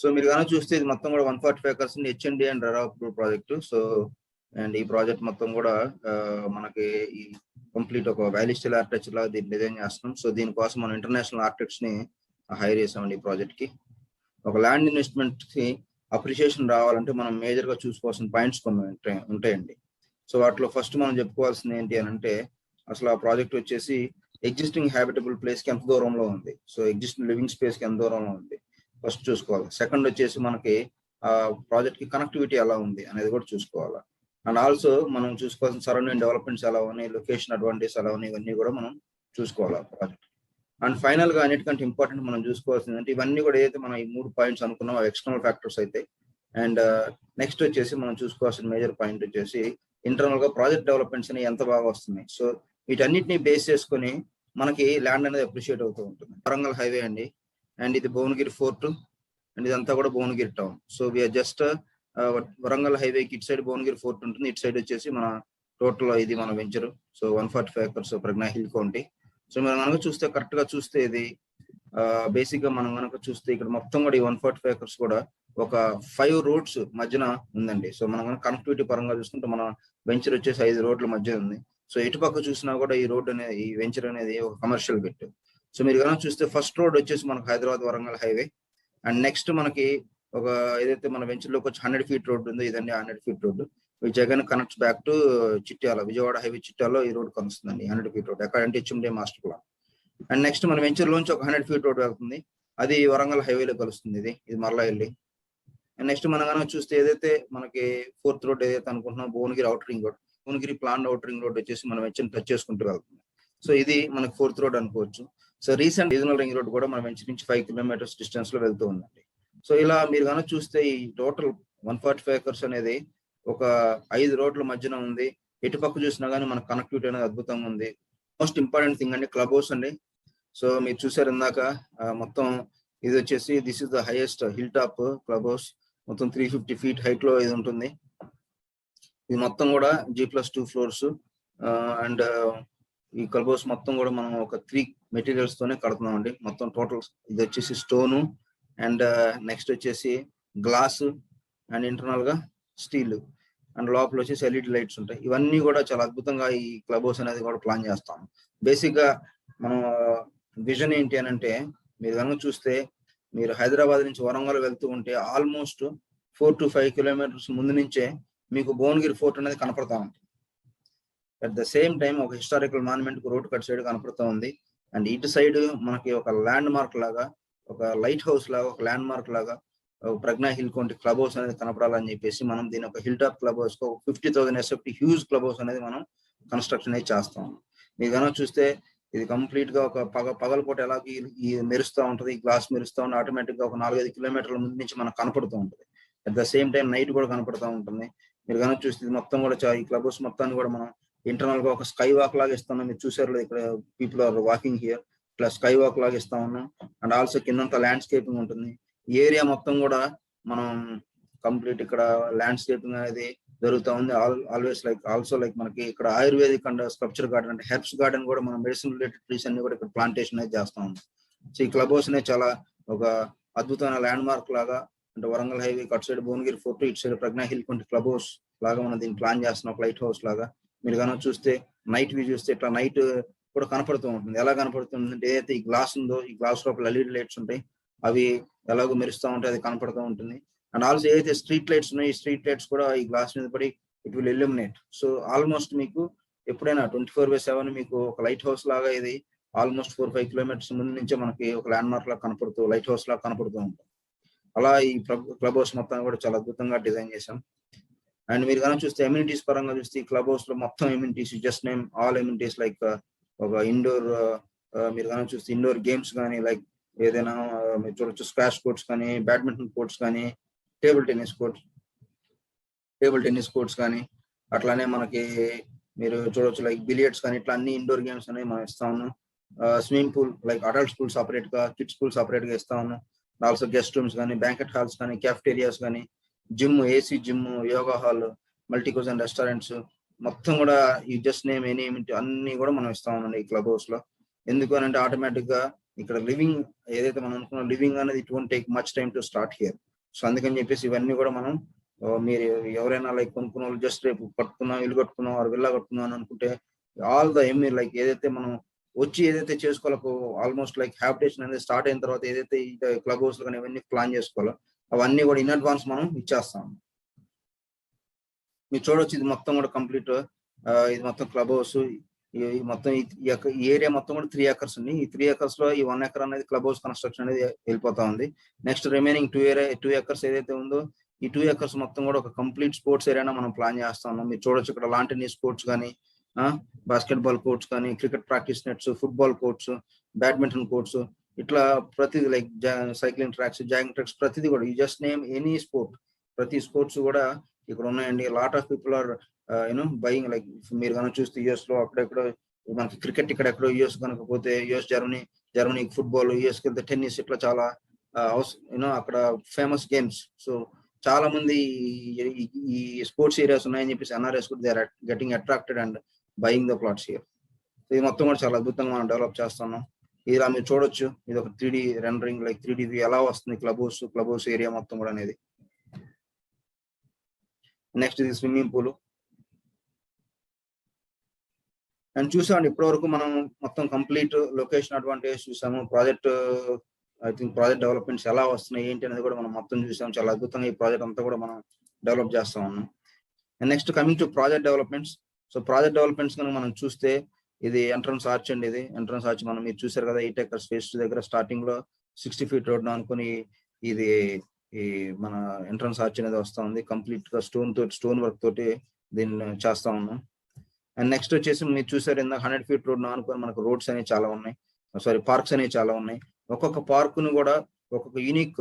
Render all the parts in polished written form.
So మీరు కనుక చూస్తే ఇది మొత్తం కూడా 145 acres HMD and RERA approve project. So and ఈ ప్రాజెక్ట్ మొత్తం కూడా మనకి ఈ కంప్లీట్ ఒక వ్యాలీ స్టైల్ ఆర్కిటెక్చర్ లాగా దీన్ని డిజైన్ చేస్తున్నాం. సో దీనికోసం మనం ఇంటర్నేషనల్ ఆర్కిటెక్ట్స్ ని హైర్ చేసామండి ఈ ప్రాజెక్ట్ కి. ఒక ల్యాండ్ ఇన్వెస్ట్మెంట్ కి అప్రిషియేషన్ రావాలంటే మనం మేజర్ గా చూసుకోవాల్సిన పాయింట్స్ కొన్ని ఉంటాయండి. సో వాటిలో ఫస్ట్ మనం చెప్పుకోవాల్సింది ఏంటి అని అంటే, అసలు ఆ ప్రాజెక్ట్ వచ్చేసి ఎగ్జిస్టింగ్ హ్యాబిటబుల్ ప్లేస్ కి ఎంత దూరంలో ఉంది, సో ఎగ్జిస్టింగ్ లివింగ్ స్పేస్ కి ఎంత దూరంలో ఉంది ఫస్ట్ చూసుకోవాలి. సెకండ్ వచ్చేసి మనకి ఆ ప్రాజెక్ట్ కి కనెక్టివిటీ ఎలా ఉంది అనేది కూడా చూసుకోవాలి. అండ్ ఆల్సో మనం చూసుకోవాల్సిన సరౌండింగ్ డెవలప్మెంట్స్ ఎలా ఉన్నాయి, లొకేషన్ అడ్వాంటేజ్ ఎలా ఉన్నాయి, ఇవన్నీ కూడా మనం చూసుకోవాలి ఆ ప్రాజెక్ట్. అండ్ ఫైనల్ గా అన్నిటికంటే ఇంపార్టెంట్ మనం చూసుకోవాల్సింది అంటే, ఇవన్నీ కూడా ఏదైతే మనం ఈ 3 పాయింట్స్ అనుకున్నాం అవి ఎక్స్టర్నల్ ఫ్యాక్టర్స్ అయితే. అండ్ నెక్స్ట్ వచ్చేసి మనం చూసుకోవాల్సిన మేజర్ పాయింట్ వచ్చేసి ఇంటర్నల్ గా ప్రాజెక్ట్ డెవలప్మెంట్స్ అని ఎంత బాగా వస్తున్నాయి. సో వీటన్నిటిని బేస్ చేసుకుని మనకి ల్యాండ్ అనేది అప్రిషియేట్ అవుతూ ఉంటుంది. వరంగల్ హైవే అండి, అండ్ ఇది భువనగిరి ఫోర్ట్, అండ్ ఇదంతా కూడా Bhuvanagiri town. So we are just Warangal హైవేకి ఇటు సైడ్ భువనగిరి ఫోర్ట్ ఉంటుంది, ఇటు సైడ్ వచ్చేసి మన టోటల్ ఇది మన వెంచర్. సో 145 acres ప్రజ్ఞా హిల్ కౌంటీ. సో మనం కనుక చూస్తే కరెక్ట్ గా చూస్తే ఇది బేసిక్ గా మనం కనుక చూస్తే ఇక్కడ మొత్తం కూడా ఈ 145 acres కూడా ఒక 5 roads మధ్యన ఉందండి. సో మనం కనుక కనెక్టివిటీ పరంగా చూసుకుంటే మన వెంచర్ వచ్చేసి 5 రోడ్ల మధ్య ఉంది. సో ఎటుపక్క చూసినా కూడా ఈ రోడ్ అనేది, ఈ వెంచర్ అనేది ఒక కమర్షియల్ బిట్. సో మీరు కనుక చూస్తే ఫస్ట్ రోడ్ వచ్చేసి మనకు Hyderabad Warangal highway, and next మనకి ఒక ఏదైతే మన వెంచర్ లోకి వచ్చి 100 feet రోడ్ ఉందో ఇదండి 100 feet road, which again connects back to Chityal, Vijayawada highway చిట్యాలో ఈ రోడ్ కలుస్తుందండి 100 feet రోడ్, ఎక్కడంటే HMD master plan. And next మన వెంచర్ లోంచి ఒక 100 feet రోడ్ వెళ్తుంది, అది వరంగల్ హైవేలో కలుస్తుంది, ఇది మరలా వెళ్ళి. అండ్ నెక్స్ట్ మనం కనుక చూస్తే ఏదైతే మనకి 4th రోడ్ ఏదైతే అనుకుంటున్నాం Bhuvanagiri outer ring road, Bhuvanagiri plan outer ring road వచ్చేసి మనం వెంచర్ టచ్ చేసుకుంటూ వెళ్తుంది. సో ఇది మనకి 4th రోడ్ అనుకోవచ్చు. So recent regional ring road కూడా మన వెంచర్ నుంచి 5 kilometers డిస్టెన్స్ లో వెళ్తూ ఉందండి. సో ఇలా మీరు కనుక చూస్తే ఈ టోటల్ 145 acres అనేది ఒక 5 రోడ్ల మధ్యన ఉంది. ఎటుపక్క చూసినా కానీ మన కనెక్టివిటీ అనేది అద్భుతంగా ఉంది. మోస్ట్ ఇంపార్టెంట్ థింగ్ అండి క్లబ్ హౌస్ అండి. సో మీరు చూసారు ఇందాక మొత్తం ఇది వచ్చేసి this is the highest hill top club house, మొత్తం 350 feet హైట్ లో ఇది ఉంటుంది. ఇది మొత్తం కూడా G+2 floors. అండ్ ఈ క్లబ్ హౌస్ మొత్తం కూడా మనం ఒక 3 materials తోనే కడుతున్నాం అండి. మొత్తం టోటల్ ఇది వచ్చేసి స్టోను, అండ్ నెక్స్ట్ వచ్చేసి గ్లాస్, అండ్ ఇంటర్నల్ గా స్టీల్, అండ్ లోపల వచ్చేసి LED లైట్స్ ఉంటాయి. ఇవన్నీ కూడా చాలా అద్భుతంగా ఈ క్లబ్ హౌస్ అనేది కూడా ప్లాన్ చేస్తాం. బేసిక్ గా మనం విజన్ ఏంటి అని అంటే, మీరు కనుక చూస్తే మీరు హైదరాబాద్ నుంచి వరంగల్ వెళ్తూ ఉంటే ఆల్మోస్ట్ 4 to 5 kilometers ముందు నుంచే మీకు భువనగిరి ఫోర్ట్ అనేది కనపడతా ఉంటుంది. అట్ ద సేమ్ టైం ఒక historical monument road cut side కనపడుతూ ఉంది. అండ్ ఇటు సైడ్ మనకి ఒక ల్యాండ్ మార్క్ లాగా, ఒక లైట్ హౌస్ లాగా, ఒక ల్యాండ్ మార్క్ లాగా ప్రజ్ఞా హిల్ కౌంటీ క్లబ్ హౌస్ అనేది కనపడాలని చెప్పేసి మనం దీని ఒక hill top club house 50,000 SFT huge club house అనేది మనం కన్స్ట్రక్షన్ అయితే చేస్తాం. మీరు కనుక చూస్తే ఇది కంప్లీట్ గా ఒక పగలపూట ఎలా ఈ మెరుస్తూ ఉంటది, గ్లాస్ మెరుస్తూ ఉంటే ఆటోమేటిక్ గా ఒక 4-5 kilometers ముందు నుంచి మనకు కనపడుతూ ఉంటుంది. At the same time night కూడా కనపడుతూ ఉంటుంది. మీరు కనుక చూస్తే ఇది మొత్తం కూడా ఈ క్లబ్ హౌస్ మొత్తాన్ని కూడా మనం ఇంటర్నల్ గా ఒక స్కై వాక్ లాగా ఇస్తున్నాం. మీరు చూసారు ఇక్కడ పీపుల్ ఆర్ వాకింగ్ హియర్, ఇట్లా స్కై వాక్ లాగా ఇస్తా ఉన్నాం. అండ్ ఆల్సో కిందంతా ల్యాండ్స్కేపింగ్ ఉంటుంది. ఈ ఏరియా మొత్తం కూడా మనం కంప్లీట్ ఇక్కడ ల్యాండ్స్కేపింగ్ అనేది జరుగుతూ ఉంది. ఆల్వేస్ ఆల్సో మనకి ఇక్కడ ఆయుర్వేదిక్ అండ్ స్కల్ప్చర్ గార్డెన్ అంటే హెర్బ్స్ గార్డెన్ కూడా మనం మెడిసిన్ రిలేటెడ్ ట్రీస్ అన్ని కూడా ఇక్కడ ప్లాంటేషన్ అనేది చేస్తా ఉన్నాం. సో ఈ క్లబ్ హౌస్ అనేది చాలా ఒక అద్భుతమైన ల్యాండ్ మార్క్ లాగా, అంటే వరంగల్ హైవే అటు సైడ్ భువనగిరి ఫోర్ట్, ఇటు సైడ్ ప్రజ్ఞా హిల్ కౌంటీ క్లబ్ హౌస్ లాగా మనం దీన్ని ప్లాన్ చేస్తున్నాం, ఒక లైట్ హౌస్ లాగా. మీరు కనుక చూస్తే నైట్ వ్యూ చూస్తే ఇట్లా నైట్ కూడా కనపడుతూ ఉంటుంది. ఎలా కనపడుతుంది అంటే, ఏదైతే ఈ గ్లాస్ ఉందో ఈ గ్లాస్ లోపల LED లైట్స్ ఉంటాయి, అవి ఎలాగో మెరుస్తూ ఉంటాయి, అది కనపడుతూ ఉంటుంది. అండ్ ఆల్సో ఏదైతే స్ట్రీట్ లైట్స్ ఉన్నాయో ఈ స్ట్రీట్ లైట్స్ కూడా ఈ గ్లాస్ మీద పడి it will illuminate. So almost మీకు ఎప్పుడైనా 24/7 మీకు ఒక లైట్ హౌస్ లాగా ఇది ఆల్మోస్ట్ 4-5 kilometers ముందు నుంచే మనకి ఒక ల్యాండ్ మార్క్ లాగా కనపడుతూ, లైట్ హౌస్ లాగా కనపడుతూ ఉంటుంది. అలా ఈ క్లబ్ హౌస్ మొత్తం కూడా చాలా అద్భుతంగా డిజైన్ చేశాం. అండ్ మీరు కనుక చూస్తే ఎమ్యూనిటీస్ పరంగా చూస్తే ఈ క్లబ్ హౌస్ లో మొత్తం amenities just name all amenities like ఒక ఇండోర్, మీరు కనుక చూస్తే ఇండోర్ గేమ్స్ కానీ లైక్ ఏదైనా మీరు చూడొచ్చు స్క్వాష్ కోర్ట్స్ కానీ, బ్యాడ్మింటన్ కోర్ట్స్ కానీ, టేబుల్ టెన్నిస్ కోర్ట్స్ కానీ, అట్లానే మనకి మీరు చూడొచ్చు లైక్ బిలియర్డ్స్ కానీ, ఇట్లా అన్ని ఇండోర్ గేమ్స్ అనేవి మనం ఇస్తా ఉన్నాం. Swimming pool like adult school separate గా, కిడ్స్ స్కూల్ సపరేట్ గా ఇస్తా ఉన్నాం. ఆల్సో గెస్ట్ రూమ్స్ కానీ, బ్యాంకెట్ హాల్స్ కానీ, క్యాఫ్టేరియాస్ కానీ, gym, AC gym, yoga hall, multi cuisine restaurants మొత్తం కూడా ఈ జస్ట్ నేమ్ ఎనీ అన్ని కూడా మనం ఇస్తా ఉన్నాం ఈ క్లబ్ హౌస్ లో. ఎందుకు అని అంటే ఆటోమేటిక్ గా ఇక్కడ లివింగ్ ఏదైతే మనం అనుకున్న లివింగ్ అనేది it won't take much time to start here. So అందుకని చెప్పేసి ఇవన్నీ కూడా మనం మీరు ఎవరైనా లైక్ కొనుక్కున్న వాళ్ళు జస్ట్ రేపు కట్టుకున్నాం, ఇల్లు కట్టుకున్నాం, విల్లా కట్టుకున్నాం అని అనుకుంటే ఆల్ ద ఎమ్మి లైక్ ఏదైతే మనం వచ్చి ఏదైతే చేసుకోవాలో ఆల్మోస్ట్ లైక్ హ్యాబిటేషన్ అనేది స్టార్ట్ అయిన తర్వాత ఏదైతే క్లబ్ హౌస్ కానీ ఇవన్నీ ప్లాన్ చేసుకోవాలో అవన్నీ కూడా ఇన్ అడ్వాన్స్ మనం ఇచ్చేస్తాం. మీరు చూడొచ్చు ఇది మొత్తం కూడా కంప్లీట్, ఇది మొత్తం క్లబ్ హౌస్, మొత్తం ఈ ఏరియా మొత్తం కూడా 3 acres ఉంది. ఈ 3 acres లో ఈ 1 acre అనేది క్లబ్ హౌస్ కన్స్ట్రక్షన్ అనేది వెళ్ళిపోతా ఉంది. నెక్స్ట్ రిమైనింగ్ 2 acres ఏదైతే ఉందో ఈ 2 acres మొత్తం కూడా ఒక కంప్లీట్ స్పోర్ట్స్ ఏరియా మనం ప్లాన్ చేస్తాము. మీరు చూడొచ్చు ఇక్కడ లాన్ టెన్నిస్ కోర్ట్స్ కానీ, బాస్కెట్బాల్ కోర్ట్స్ కానీ, cricket practice nets, football courts, badminton courts, ఇట్లా ప్రతిది like cycling tracks, jogging tracks, ప్రతిది కూడా ఈ జస్ట్ నేమ్ ఎనీ స్పోర్ట్, ప్రతి స్పోర్ట్స్ కూడా ఇక్కడ ఉన్నాయండి. Lot of people are buying like మీరు కనుక చూస్తే యుఎస్ లో అక్కడెక్కడ మనకి క్రికెట్ ఇక్కడెక్కడో యుఎస్ కనుక పోతే యుఎస్ జర్మనీ ఫుట్బాల్, యుఎస్కి వెళ్తే టెన్నిస్, ఇట్లా చాలా అక్కడ ఫేమస్ గేమ్స్. సో చాలా మంది ఈ స్పోర్ట్స్ ఏరియాస్ ఉన్నాయని చెప్పేసి ఎన్ఆర్ఎస్ కూడా they are getting attracted and buying the plots here. ఇది మొత్తం కూడా చాలా అద్భుతంగా మనం డెవలప్ చేస్తున్నాం. ఇలా మీరు చూడొచ్చు, ఇది ఒక 3D రెండరింగ్ లైక్ 3D ఎలా వస్తుంది క్లబ్ హౌస్ ఏరియా మొత్తం కూడా అనేది. నెక్స్ట్ ఇది స్విమ్మింగ్ పూల్. అండ్ చూసామండి ఇప్పటి వరకు మనం మొత్తం కంప్లీట్ లొకేషన్ అడ్వాంటేజ్ చూసాము. ప్రాజెక్ట్ డెవలప్మెంట్స్ ఎలా వస్తున్నాయి ఏంటి అనేది కూడా మనం మొత్తం చూసాము. చాలా అద్భుతంగా ఈ ప్రాజెక్ట్ అంతా కూడా మనం డెవలప్ చేస్తా ఉన్నాం. And next coming to project developments. So project developments కనుక మనం చూస్తే ఇది ఎంట్రన్స్ ఆర్చ్ అండి. ఇది ఎంట్రన్స్ ఆర్చ్ మనం మీరు చూసారు కదా, 8 acres ఫేస్ దగ్గర స్టార్టింగ్ లో 60 feet రోడ్ అనుకుని ఇది ఈ మన ఎంట్రన్స్ ఆర్చ్ అనేది వస్తా ఉంది. కంప్లీట్ గా స్టోన్ వర్క్ తోటి దీన్ని చేస్తా ఉన్నాం. అండ్ నెక్స్ట్ వచ్చేసి మీరు చూసారు ఇందాక 100 feet రోడ్ అనుకుని మనకు రోడ్స్ అనేవి చాలా ఉన్నాయి, పార్క్స్ అనేవి చాలా ఉన్నాయి. ఒక్కొక్క పార్క్ ను కూడా ఒక్కొక్క యూనిక్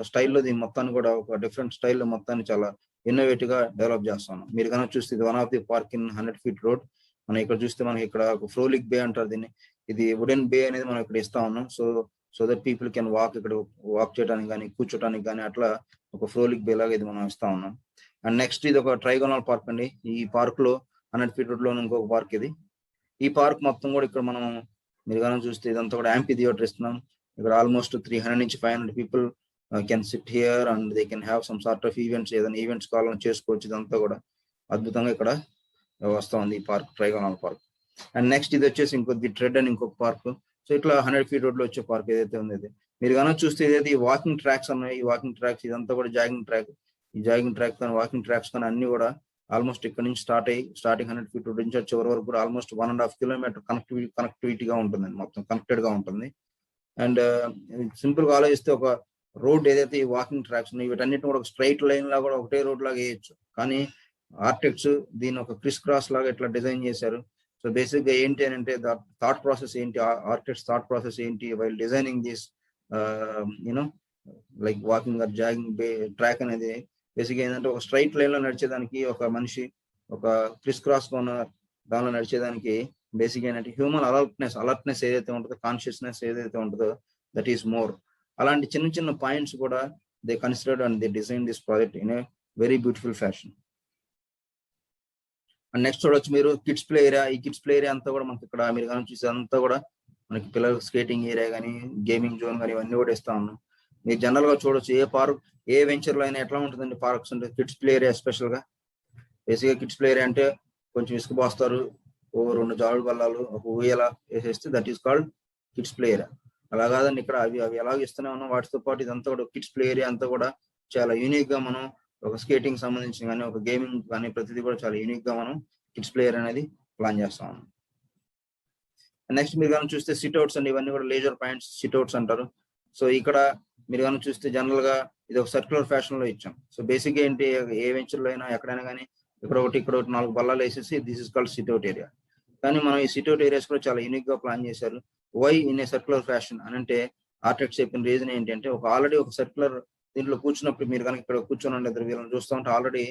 స్టైల్లో దీని మొత్తాన్ని కూడా ఒక డిఫరెంట్ స్టైల్లో మొత్తాన్ని చాలా ఇన్నోవేటివ్ గా డెవలప్ చేస్తాను. మీరు కనుక చూస్తే ఇది 1 of the park in 100 feet road. మనం ఇక్కడ చూస్తే మనకి ఇక్కడ ఒక ఫ్రోలిక్ బే అంటారు దీన్ని. ఇది వుడెన్ బే అనేది మనం ఇక్కడ ఇస్తా ఉన్నాం. సో దట్ పీపుల్ కెన్ ఇక్కడ వాక్ చేయడానికి కానీ కూర్చోడానికి కానీ అట్లా ఒక ఫ్రోలిక్ బే లాగా ఇది మనం ఇస్తా ఉన్నాం. అండ్ నెక్స్ట్ ఇది ఒక ట్రైగోనల్ పార్క్ అండి. ఈ పార్క్ లో 100 feet రోడ్ లో ఇంకొక పార్క్ ఇది. ఈ పార్క్ మొత్తం కూడా ఇక్కడ మనం మీరు కనుక చూస్తే ఇదంతా కూడా యాంపీ థియేటర్ ఇస్తున్నాం. ఇక్కడ ఆల్మోస్ట్ 300 నుంచి 500 people can SIT here and they can have some sort of events, ఏదైనా ఈవెంట్స్ కావాలని చేసుకోవచ్చు. ఇదంతా కూడా అద్భుతంగా ఇక్కడ వస్తా ఉంది ఈ park, trigonal park. And next ఇది వచ్చేసి ఇంకొద్ది ట్రెడ్ అని ఇంకొక పార్క్. సో ఇట్లా 100 feet రోడ్ లో వచ్చే పార్క్ ఏదైతే ఉంది ఇది. మీరు కనుక చూస్తే ఏదైతే ఈ వాకింగ్ ట్రాక్స్ ఉన్నాయి, ఈ వాకింగ్ ట్రాక్స్ ఇదంతా కూడా జాగింగ్ ట్రాక్. ఈ జాగింగ్ ట్రాక్ కానీ వాకింగ్ ట్రాక్స్ కానీ అన్ని కూడా ఆల్మోస్ట్ ఇక్కడ నుంచి స్టార్టింగ్ 100 feet రోడ్ నుంచి చివరి వరకు కూడా ఆల్మోస్ట్ 1.5 kilometer కనెక్టివిటీగా ఉంటుంది, మొత్తం కనెక్టెడ్ గా ఉంటుంది. అండ్ సింపుల్ గా ఆలోచిస్తే ఒక రోడ్ ఏదైతే ఈ వాకింగ్ ట్రాక్స్ ఉన్నాయి వీటన్నిటిని కూడా ఒక స్ట్రైట్ లైన్ లాగా కూడా ఒకటే రోడ్ లాగా వేయచ్చు. కానీ ఆర్కిటెక్ట్స్ దీన్ని ఒక క్రిస్ క్రాస్ లాగా ఇట్లా డిజైన్ చేశారు. సో బేసిక్ గా ఏంటి అని అంటే థాట్ ప్రాసెస్ ఏంటి, ఆర్కిటెక్ట్స్ థాట్ ప్రాసెస్ ఏంటి while designing this like walking are jogging track అనేది బేసిక్ ఏంటంటే ఒక స్ట్రైట్ లైన్ లో నడిచేదానికి ఒక మనిషి ఒక క్రిస్ క్రాస్ గా ఉన్న దానిలో నడిచేదానికి బేసిక్ ఏంటంటే హ్యూమన్ అలర్ట్నెస్ ఏదైతే ఉంటుందో, కాన్షియస్నెస్ ఏదైతే ఉంటుందో దట్ ఈస్ మోర్. అలాంటి చిన్న చిన్న పాయింట్స్ కూడా they considered and they design this project in a very beautiful fashion. And next చూడొచ్చు మీరు కిడ్స్ ప్లే ఏరియా. ఈ కిడ్స్ ప్లే ఏరియా అంతా కూడా మనకి ఇక్కడ మీరు కానీ చూసే అంతా కూడా మనకి పిల్లలకు స్కేటింగ్ ఏరియా కానీ గేమింగ్ జోన్ కానీ ఇవన్నీ కూడా ఇస్తా ఉన్నాం. మీరు జనరల్ గా చూడొచ్చు ఏ వెంచర్ లో అయినా ఎట్లా ఉంటుందండి పార్క్స్ అంటే కిడ్స్ ప్లే ఏరియా స్పెషల్ గా. బేసిక్ గా కిడ్స్ ప్లే ఏరియా అంటే కొంచెం ఇసుక పోస్తారు, 2 జారుడు బల్లాలు, ఒక ఊయల వేసేస్తే that is called kids play area. అలా కాదండి ఇక్కడ అవి ఎలాగ ఇస్తూనే ఉన్నాం. వాటితో పాటు ఇదంతా కూడా కిడ్స్ ప్లే ఏరియా అంతా కూడా చాలా యూనిక్ గా మనం ఒక స్కేటింగ్ సంబంధించి కానీ ఒక గేమింగ్ కానీ ప్రతిదీ కూడా చాలా యూనిక్ గా మనం కిడ్స్ ప్లే ఏరియా అనేది ప్లాన్ చేస్తా ఉన్నాం. నెక్స్ట్ మీరు కానీ చూస్తే సిట్అవుట్స్ అండి. ఇవన్నీ కూడా లేజర్ పాయింట్స్, సిట్అవుట్స్ అంటారు. సో ఇక్కడ మీరు కానీ చూస్తే జనరల్ గా ఇది ఒక సర్క్యులర్ ఫ్యాషన్ లో ఇచ్చాం. సో బేసిక్ గా ఏంటి ఏ వెంచర్ లో అయినా ఎక్కడైనా కానీ ఇక్కడ ఒకటి 4 బల్లాలు వేసేసి this is called sit-out area. కానీ మనం ఈ సిట్అవుట్ ఏరియాస్ కూడా చాలా యూనిక్ గా ప్లాన్ చేశారు. Why in a circular fashion అని అంటే ఆర్కిటెక్ట్స్ చెప్పిన రీజన్ ఏంటి అంటే ఆల్రెడీ ఒక సర్క్యులర్ దీంట్లో కూర్చున్నప్పుడు మీరు కనుక ఇక్కడ కూర్చొని ఉండేది వీళ్ళని చూస్తూ ఉంటే ఆల్రెడీ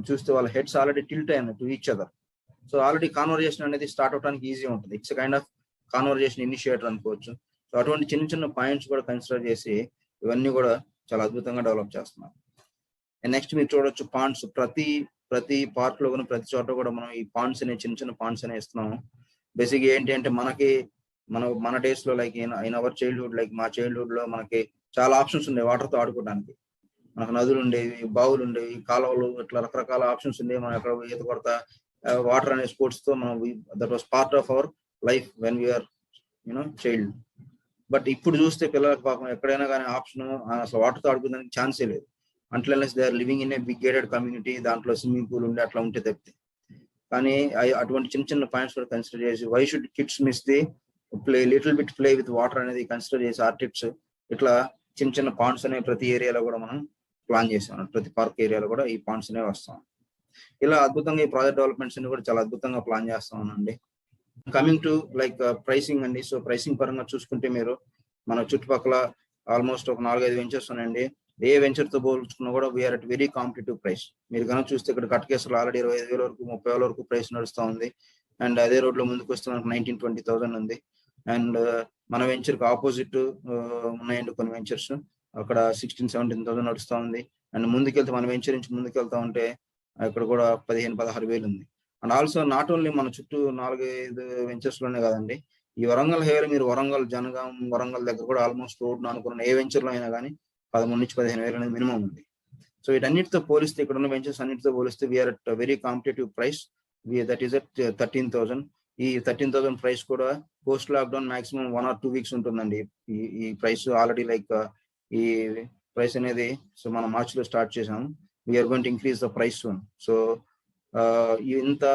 చూస్తే వాళ్ళ హెడ్స్ ఆల్రెడీ టిల్ట్ అయినట్టు each other. So already conversation అనేది స్టార్ట్ అవడానికి ఈజీ ఉంటుంది. It's kind of conversation initiator అనుకోవచ్చు. సో అటువంటి చిన్న చిన్న పాయింట్స్ కూడా కన్సిడర్ చేసి ఇవన్నీ కూడా చాలా అద్భుతంగా డెవలప్ చేస్తున్నారు. నెక్స్ట్ మీరు చూడొచ్చు పాండ్స్. ప్రతి పార్క్ లో కూడా ప్రతి చోట కూడా మనం ఈ పాండ్స్ అనే చిన్న పాండ్స్ అనే ఇస్తున్నాము. బేసిక్ ఏంటి అంటే మన డేస్ లో like in our childhood, like మా చైల్డ్హుడ్ లో మనకి చాలా ఆప్షన్స్ ఉన్నాయి వాటర్ తో ఆడుకోవడానికి. మనకు నదులు ఉండేవి, బావులు ఉండేవి, కాలువలు, ఇట్లా రకరకాల ఆప్షన్స్ ఉండేవి. మనం ఎక్కడ ఈత కొడతా వాటర్ అనే స్పోర్ట్స్ తో మనం that was part of our life when we are child. But ఇప్పుడు చూస్తే పిల్లలకు పాపం ఎక్కడైనా కానీ ఆప్షన్ అసలు వాటర్తో ఆడుకునే ఛాన్సే లేదు. Unless they are living in a big gated community, దాంట్లో స్విమ్మింగ్ పూల్ ఉండి అట్లా ఉంటే తప్పితే. కానీ అటువంటి చిన్న చిన్న పాయింట్స్ కూడా కన్సిడర్ చేసి why should kids miss the little bit play with water అనేది కన్సిడర్ చేసి ఆర్టిక్స్ ఇట్లా చిన్న చిన్న పాండ్స్ అనేవి ప్రతి ఏరియాలో కూడా మనం ప్లాన్ చేసాం. ప్రతి పార్క్ ఏరియాలో కూడా ఈ పాండ్స్ అనేవి వస్తాం. ఇలా అద్భుతంగా ఈ ప్రాజెక్ట్ డెవలప్మెంట్స్ ని కూడా చాలా అద్భుతంగా ప్లాన్ చేస్తా ఉన్నాండి. కమింగ్ టు లైక్ ప్రైసింగ్ అండి. సో ప్రైసింగ్ పరంగా చూసుకుంటే మీరు మన చుట్టుపక్కల ఆల్మోస్ట్ ఒక 4-5 వెంచర్స్ ఉన్నాయండి. ఏ వెంచర్ తో పోల్చుకున్నా కూడా we are at very competitive price. మీరు కనుక చూస్తే ఇక్కడ కట్కేశ్వరలో ఆల్రెడీ 25,000 వరకు 30,000 వరకు ప్రైస్ నడుస్తూ ఉంది. అండ్ అదే రోడ్ లో ముందుకు వస్తే మనకు 19,000-20,000 ఉంది. అండ్ మన వెంచర్ కి ఆపోజిట్ ఉన్నాయండి కొన్ని వెంచర్స్, అక్కడ 16,000-17,000 నడుస్తూ ఉంది. అండ్ ముందుకెళ్తే మన వెంచర్ నుంచి ముందుకెళ్తా ఉంటే ఇక్కడ కూడా 15,000-16,000 ఉంది. అండ్ ఆల్సో నాట్ ఓన్లీ మన చుట్టూ 4-5 వెంచర్స్ లోనే కాదండి, ఈ వరంగల్ హైవేలో మీరు వరంగల్ జనగాం వరంగల్ దగ్గర కూడా ఆల్మోస్ట్ రోడ్ అనుకున్న ఏ వెంచర్ లో అయినా కానీ 13,000-15,000 అనేది మినిమం ఉంది. సో వీటన్నిటితో పోలిస్తే ఇక్కడ ఉన్న వెంచర్స్ అన్నిటితో పోలిస్తే we are at very competitive price. That is at 13,000. ఈ 13,000 ప్రైస్ కూడా post lockdown maximum 1 or 2 weeks ఉంటుందండి. ఈ ప్రైస్ ఆల్రెడీ లైక్ ఈ ప్రైస్ అనేది సో మనం మార్చ్ లో స్టార్ట్ చేసాము. We are going to increase the price soon. So ఇంత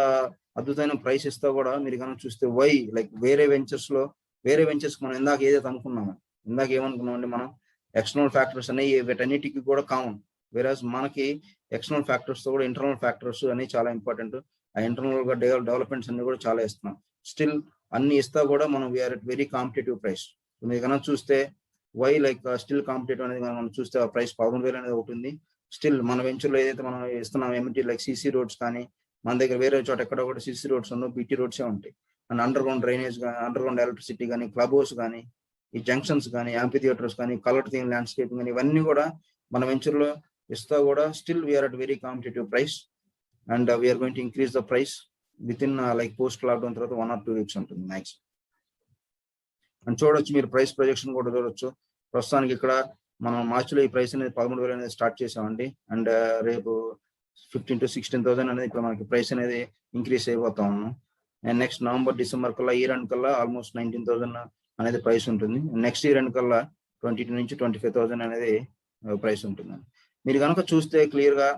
అద్భుతమైన ప్రైస్ ఇస్తా కూడా మీరు కనుక చూస్తే వై లైక్ వేరే వెంచర్స్ మనం ఇందాక ఏదైతే అనుకున్నామో, ఇందాక ఏమనుకున్నామండి మనం ఎక్స్టర్నల్ ఫ్యాక్టర్స్ అనేవి వీటన్నిటికీ కూడా కామన్. వేరేస్ మనకి ఎక్స్టర్నల్ ఫ్యాక్టర్స్ తో కూడా ఇంటర్నల్ ఫ్యాక్టర్స్ అనేవి చాలా ఇంపార్టెంట్. ఆ ఇంటర్నల్ గా డెవలప్మెంట్స్ అన్ని కూడా చాలా ఇస్తున్నాం. స్టిల్ అన్ని ఇస్తా కూడా మనం we are at very competitive price. మీరు కనుక చూస్తే వై లైక్ స్టిల్ కాంపిటేటివ్ అనేది మనం చూస్తే ఆ ప్రైస్ 13,000 అనేది ఒకటి ఉంది. స్టిల్ మన వెంచర్ లో ఏదైతే మనం ఇస్తున్నాం ఏమిటి లైక్ సిసి రోడ్స్ కానీ మన దగ్గర వేరే చోట ఎక్కడ కూడా సిసి రోడ్స్ ఉండవు, బీటీ రోడ్సే ఉంటాయి. అండ్ అండర్ గ్రౌండ్ డ్రైనేజ్ కానీ, అండర్ గ్రౌండ్ ఎలక్ట్రిసిటీ కానీ, క్లబ్ హౌస్ కానీ, ఈ జంక్షన్స్ కానీ, యాంపీ థియేటర్స్ కానీ, కలర్ థీమ్ ల్యాండ్స్కేపింగ్ కానీ, ఇవన్నీ కూడా మన వెంచర్ లో ఇస్తా కూడా still we are at very competitive price. And we are going to increase the price within like post lockdown తర్వాత 1 or 2 weeks ఉంటుంది మ్యాక్స్. అండ్ చూడొచ్చు మీరు ప్రైస్ ప్రొజెక్షన్ కూడా చూడొచ్చు. ప్రస్తుతానికి ఇక్కడ మనం మార్చిలో ఈ ప్రైస్ అనేది 13,000 అనేది స్టార్ట్ చేసామండి. అండ్ రేపు 15,000-16,000 అనేది ఇక్కడ మనకి ప్రైస్ అనేది ఇంక్రీజ్ అయిపోతా ఉన్నాం. అండ్ నెక్స్ట్ నవంబర్-డిసెంబర్ కల్లా ఇయర్ ఎండ్ కల్లా ఆల్మోస్ట్ 19,000 అనేది ప్రైస్ ఉంటుంది. నెక్స్ట్ ఇయర్ ఎండ్ కల్లా 22,000-25,000 అనేది ప్రైస్ ఉంటుంది. మీరు కనుక చూస్తే క్లియర్ గా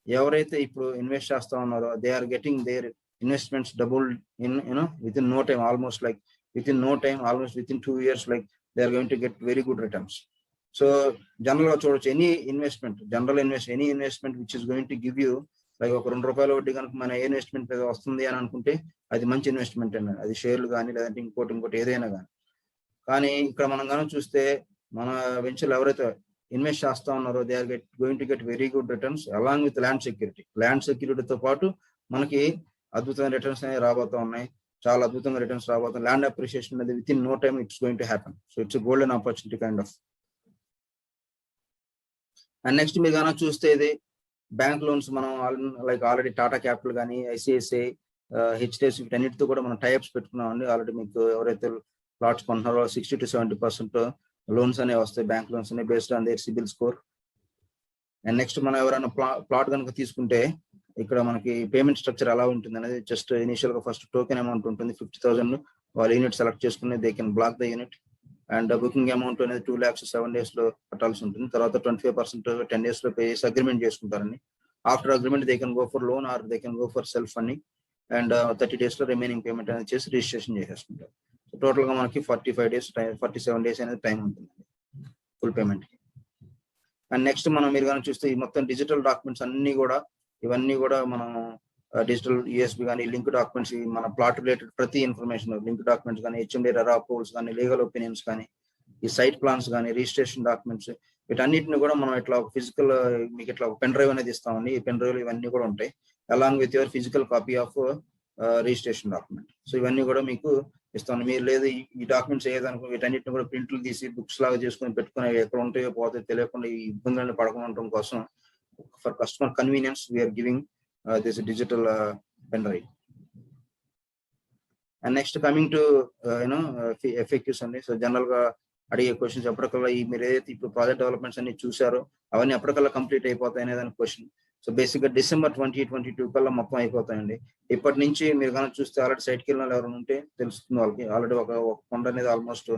ఎవరైతే ఇప్పుడు ఇన్వెస్ట్ చేస్తా ఉన్నారో they are getting their investments double in within no time, almost like almost within 2 years like they are going to get very good returns. So general గా చూడొచ్చు any investment which is going to give you like ఒక ₹2 వడ్డీ కనుక మన ఏ investment మీద వస్తుంది అని అనుకుంటే అది మంచి ఇన్వెస్ట్మెంట్ అన్నది. అది షేర్లు కానీ లేదంటే ఇంకోటి ఏదైనా కానీ. కానీ ఇక్కడ మనం కనుక చూస్తే మన వెంచర్లు ఎవరైతే ఇన్వెస్ట్ చేస్తా ఉన్నారో they are going to get very good returns along with land సెక్యూరిటీతో పాటు మనకి అద్భుతమైన రిటర్న్స్ అనేవి రాబోతా ఉన్నాయి. చాలా అద్భుతంగా రిటర్న్స్ రాబోతాయి. ల్యాండ్ అప్రిషియేషన్ అనేది within no time it's going to happen. So it's golden opportunity kind of. And next మీరు కనుక చూస్తే ఇది బ్యాంక్ లోన్స్ మనం లైక్ ఆల్రెడీ టాటా క్యాపిటల్ కానీ, ఐసిఐసిఐ, హెచ్డిఎఫ్సి వీటన్నిటితో కూడా మనం టైఅప్స్ పెట్టుకున్నామండి. ఆల్రెడీ మీకు ఎవరైతే ప్లాట్స్ కొంటున్నారో 60-70% లోన్స్ అనేవి వస్తాయి, బ్యాంక్ లోన్స్ అనేవి based on their CIBIL score. And next మనం ఎవరైనా ప్లాట్ కనుక తీసుకుంటే ఇక్కడ మనకి పేమెంట్ స్ట్రక్చర్ ఎలా ఉంటుంది అనేది జస్ట్ ఇనిషియల్ గా ఫస్ట్ టోకెన్ అమౌంట్ ఉంటుంది 50,000. వాళ్ళు యూనిట్ సెలెక్ట్ చేసుకుని they can block the unit. And booking amount అనేది 2 lakhs 7 days లో కట్టాల్సి ఉంటుంది. తర్వాత 25% 10 days లో పే చేసి అగ్రిమెంట్ చేసుకుంటారండి. After agreement they can go for loan or they can go for self funding. And 30 days లో రిమైనింగ్ పేమెంట్ అనేది చేసి రిజిస్ట్రేషన్ చేసేసుకుంటారు. టోటల్ గా మనకి 47 days అనేది టైం ఉంటుంది ఫుల్ పేమెంట్. అండ్ నెక్స్ట్ మీరు కనుక చూస్తే ఈ మొత్తం డిజిటల్ డాక్యుమెంట్స్ అన్ని కూడా ఇవన్నీ కూడా మనం డిజిటల్ యూఎస్బి కానీ లింక్ డాక్యుమెంట్స్, మన ప్లాట్ రిలేటెడ్ ప్రతి ఇన్ఫర్మేషన్ లింక్ డాక్యుమెంట్స్ కానీ, హెచ్ఎండి రెరా అప్రూవల్స్ కానీ, లీగల్ ఒపీనియన్స్ కానీ, ఈ సైట్ ప్లాన్స్ కానీ, రిజిస్ట్రేషన్ డాక్యుమెంట్స్ వీటన్నిటిని కూడా మనం ఇట్లా ఫిజికల్ మీకు ఇట్లా పెన్ డ్రైవ్ అనేది ఇస్తామండి. ఈ పెన్ డ్రైవ్ ఇవన్నీ కూడా ఉంటాయి along with your physical copy of registration document. So ఇవన్నీ కూడా మీకు ఇస్తాను. మీరు లేదు ఈ డాక్యుమెంట్స్ ఏదనుకో వీటన్నిటిని కూడా ప్రింట్లు తీసి బుక్స్ లాగా చేసుకుని పెట్టుకుని ఎక్కడ ఉంటాయో పోతే తెలియకుండా ఈ ఇబ్బందులను పడకుండా ఉండటం కోసం for customer convenience we are giving this digital pen drive. And next coming to FAQs అండి. సో జనరల్ గా అడిగే క్వశ్చన్స్ ఎప్పటికల్లా మీరు ఏదైతే ఇప్పుడు ప్రాజెక్ట్ డెవలప్మెంట్స్ అన్ని చూసారో అవన్నీ ఎప్పటికల్లా కంప్లీట్ అయిపోతాయి అనేదాని క్వశ్చన్. సో బేసిక్ గా December 2022 కల్లా మొత్తం అయిపోతాయండి. ఇప్పటి నుంచి మీరు కనుక చూస్తే ఆల్రెడీ సైట్కి వెళ్ళిన వాళ్ళు ఎవరైనా ఉంటే తెలుస్తుంది వాళ్ళకి. ఆల్రెడీ ఒక కొండ అనేది ఆల్మోస్ట్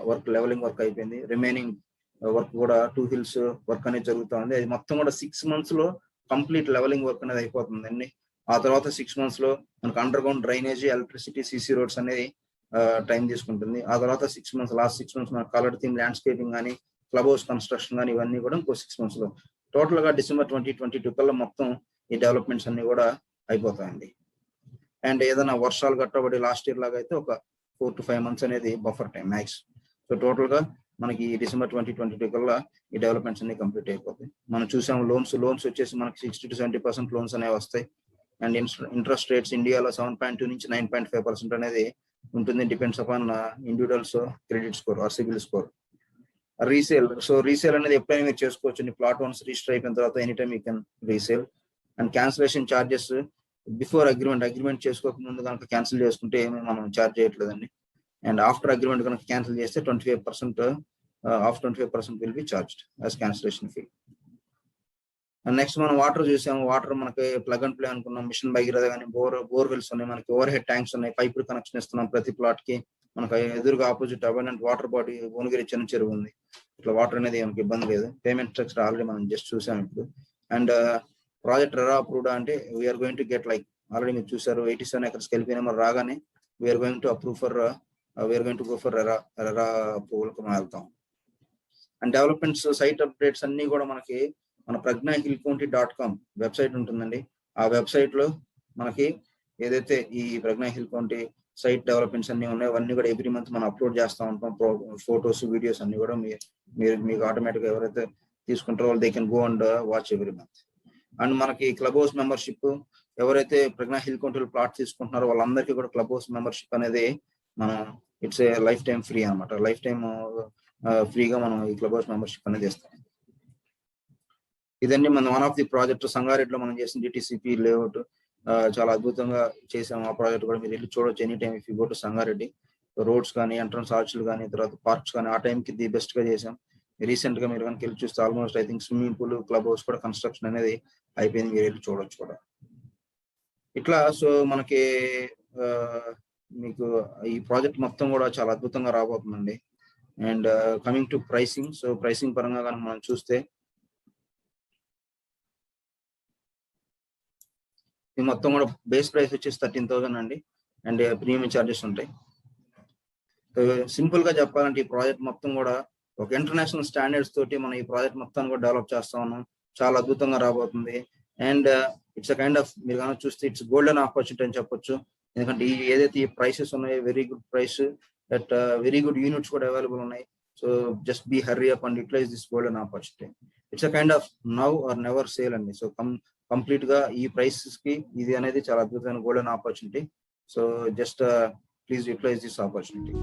వర్క్ లెవెలింగ్ వర్క్ అయిపోయింది. రిమైనింగ్ వర్క్ కూడా 2 hills వర్క్ అనేది జరుగుతూ ఉంది. అది మొత్తం కూడా 6 months లో కంప్లీట్ లెవెలింగ్ వర్క్ అనేది అయిపోతుందండి. ఆ తర్వాత 6 months లో మనకు under ground drainage, electricity, CC roads అనేది టైం తీసుకుంటుంది. ఆ తర్వాత 6 months, లాస్ట్ 6 months మనకు కలర్ థీమ్ ల్యాండ్స్కేపింగ్ కానీ, క్లబ్ హౌస్ కన్స్ట్రక్షన్ కానీ ఇవన్నీ కూడా ఇంకో 6 months లో. టోటల్ గా December 2022 కల్లా మొత్తం ఈ డెవలప్మెంట్స్ అన్ని కూడా అయిపోతాయండి. అండ్ ఏదైనా వర్షాలు గట్టబడి లాస్ట్ ఇయర్ లాగా అయితే ఒక 4 to 5 months అనేది buffer time max. So total గా మనకి December 2022 కల్లా ఈ డెవలప్మెంట్స్ అన్ని కంప్లీట్ అయిపోతాయి. మనం చూసాం లోన్స్ వచ్చేసి మనకి 60 to 70% లోన్స్ అనేవి వస్తాయి. అండ్ ఇంట్రెస్ట్ రేట్స్ ఇండియాలో 7.2 నుంచి 9.5% అనేది ఉంటుంది. Depends upon individuals credit score or CIBIL score. Resale అనేది ఎప్పుడైనా మీరు చేసుకోవచ్చు. ప్లాట్ వన్స్ రిజిస్టర్ అయిపోయిన తర్వాత any time you can resale. And cancellation charges before agreement చేసుకోక ముందు కనుక క్యాన్సిల్ చేసుకుంటే ఏమి మనం ఛార్జ్ చేయట్లేదండి. అండ్ ఆఫ్టర్ అగ్రిమెంట్ కనుక క్యాన్సిల్ చేస్తే 25% will be charged as cancellation fee. And next మనం వాటర్ చూసాము. వాటర్ మనకి ప్లగ్ అండ్ ప్లే అనుకున్నాం. మిషన్ భగీరథ కానీ బోర్వెల్స్ ఉన్నాయి, మనకి ఓవర్ హెడ్ ట్యాంక్స్ ఉన్నాయి, పైపులు కనెక్షన్ ఇస్తున్నాం ప్రతి ప్లాట్ కి. మనకు ఎదురుగా ఆపోజిట్ అబైనెంట్ వాటర్ బాడీ భువనగిరి చిన్న చెరువు ఉంది. ఇట్లా వాటర్ అనేది మనకి ఇబ్బంది లేదు. పేమెంట్ స్ట్రక్చర్ ఆల్రెడీ మనం జస్ట్ చూసాం ఇప్పుడు. అండ్ ప్రాజెక్ట్ రెరా అప్రూవ్డ్ అంటే we are going to get like already మీరు చూసారు 87 acres కలిపి నెంబర్ రాగానే we are going to go for RERA approval కి మనం వెళ్తాం. అండ్ డెవలప్మెంట్స్ సైట్ అప్డేట్స్ అన్ని కూడా మనకి మన pragnahillcounty.com వెబ్సైట్ ఉంటుందండి. ఆ వెబ్సైట్ లో మనకి ఏదైతే ఈ ప్రజ్ఞా హిల్ కౌంటీ సైట్ డెవలప్మెంట్స్ అన్ని ఉన్నాయో అవన్నీ కూడా ఎవ్రీ మంత్ మనం అప్లోడ్ చేస్తూ ఉంటాం. ఫొటోస్, వీడియోస్ అన్ని కూడా మీకు ఆటోమేటిక్ గా ఎవరైతే తీసుకుంటారో వాళ్ళు they can go and watch every month. And మనకి క్లబ్ హౌస్ మెంబర్షిప్ ఎవరైతే ప్రజ్ఞా హిల్ కౌంటీలో ప్లాట్ తీసుకుంటున్నారో వాళ్ళందరికీ కూడా క్లబ్ హౌస్ మెంబర్షిప్ అనేది మనం it's a life time free అనమాట. లైఫ్ టైం ఫ్రీగా మనం ఈ క్లబ్ హౌస్ మెంబర్షిప్ అనేది ఇస్తాం. ఇదండి మన వన్ ఆఫ్ ది ప్రాజెక్ట్ సంగారెడ్డిలో మనం చేసిన DTCP లేఅవుట్. చాలా అద్భుతంగా చేసాము. ఆ ప్రాజెక్ట్ కూడా మీరు వెళ్ళి చూడొచ్చు any time if you go to Sangareddy. Roads కానీ, ఎంట్రన్స్ ఆర్చ్లు కానీ, తర్వాత పార్క్స్ కానీ ఆ టైంకి ది బెస్ట్ గా చేసాం. రీసెంట్ గా మీరు కనుక వెళ్ళి చూస్తే almost I think swimming pool, club house కూడా కన్స్ట్రక్షన్ అనేది అయిపోయింది. మీరు వెళ్ళి చూడొచ్చు కూడా ఇట్లా. సో మనకి మీకు ఈ ప్రాజెక్ట్ మొత్తం కూడా చాలా అద్భుతంగా రాబోతుందండి. And coming to pricing, so pricing పరంగా కనుక మనం చూస్తే ఈ మొత్తం కూడా బేస్ ప్రైస్ వచ్చేసి 13,000 అండి. అండ్ ప్రీమియం చార్జెస్ ఉంటాయి. సింపుల్ గా చెప్పాలంటే ఈ ప్రాజెక్ట్ మొత్తం కూడా ఒక ఇంటర్నేషనల్ స్టాండర్డ్స్ తోటి మనం ఈ ప్రాజెక్ట్ మొత్తాన్ని కూడా డెవలప్ చేస్తా ఉన్నాం. చాలా అద్భుతంగా రాబోతుంది. అండ్ ఇట్స్ కైండ్ ఆఫ్ మీరు కనుక చూస్తే ఇట్స్ గోల్డెన్ ఆపర్చునిటీ అని చెప్పొచ్చు. ఎందుకంటే ఏదైతే ఈ ప్రైసెస్ ఉన్నాయో very good price, that very good units కూడా అవైలబుల్ ఉన్నాయి. So just be hurry up and utilise this golden opportunity. It's kind of now or never sale అండి. సో కంప్లీట్ గా ఈ ప్రైసెస్ కి ఇది అనేది చాలా అద్భుతమైన golden opportunity. So just please utilise this opportunity.